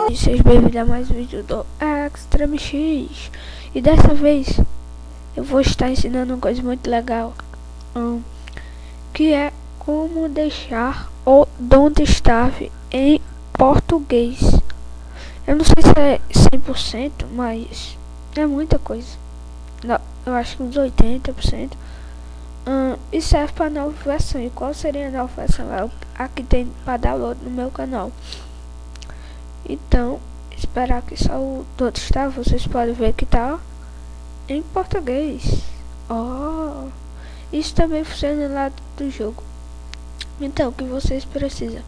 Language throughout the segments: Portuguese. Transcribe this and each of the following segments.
E seja bem-vindo a mais um vídeo do Extreme X. E dessa vez eu vou estar ensinando uma coisa muito legal, que é como deixar o Don't Starve em português. Eu não sei se é 100%, mas é muita coisa. Não, eu acho que uns 80%. E serve para nova versão. E qual seria a nova versão? É a que tem para download no meu canal. Então, esperar que só o Don't Starve. Vocês podem ver que tá em português. Isso também funciona lá do jogo. Então, o que vocês precisam?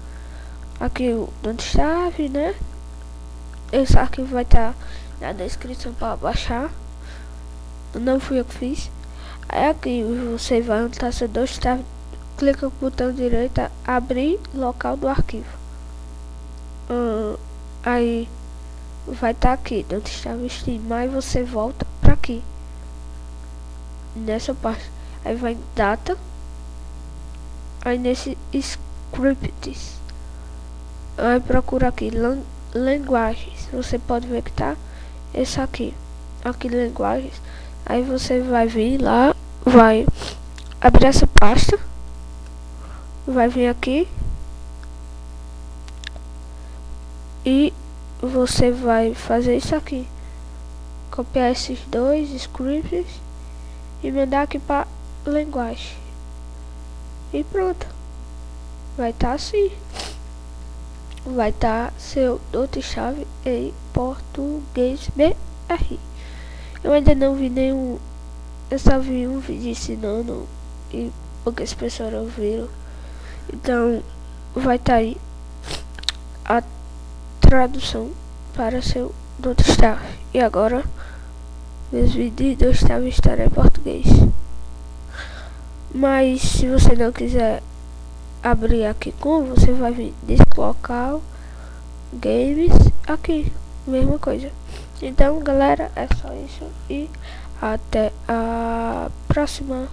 Aqui o Don't Starve, né? Esse arquivo vai estar na descrição para baixar. Não fui eu que fiz. Aí aqui você vai onde está seu Don't Starve, clica no botão direito, abrir local do arquivo. Aí vai estar aqui, Don't Starve Steam, mas você volta para aqui, nessa parte. Aí vai em data, aí nesse scripts, aí procura aqui linguagens. Você pode ver que tá esse aqui linguagens. Aí você vai vir lá, vai abrir essa pasta, vai vir aqui e você vai fazer isso aqui, copiar esses dois scripts e mandar aqui para linguagem e pronto. Vai estar assim, vai estar seu Don't Starve em português BR. Eu ainda não vi nenhum, eu só vi um vídeo ensinando e poucas pessoas ouviram. Então vai estar aí a tradução para seu Don't Starve. E agora meus vídeos do Don't Starve estarão em português. Mas se você não quiser abrir aqui como, você vai vir nesse local, games, aqui, mesma coisa. Então galera, é só isso e até a próxima.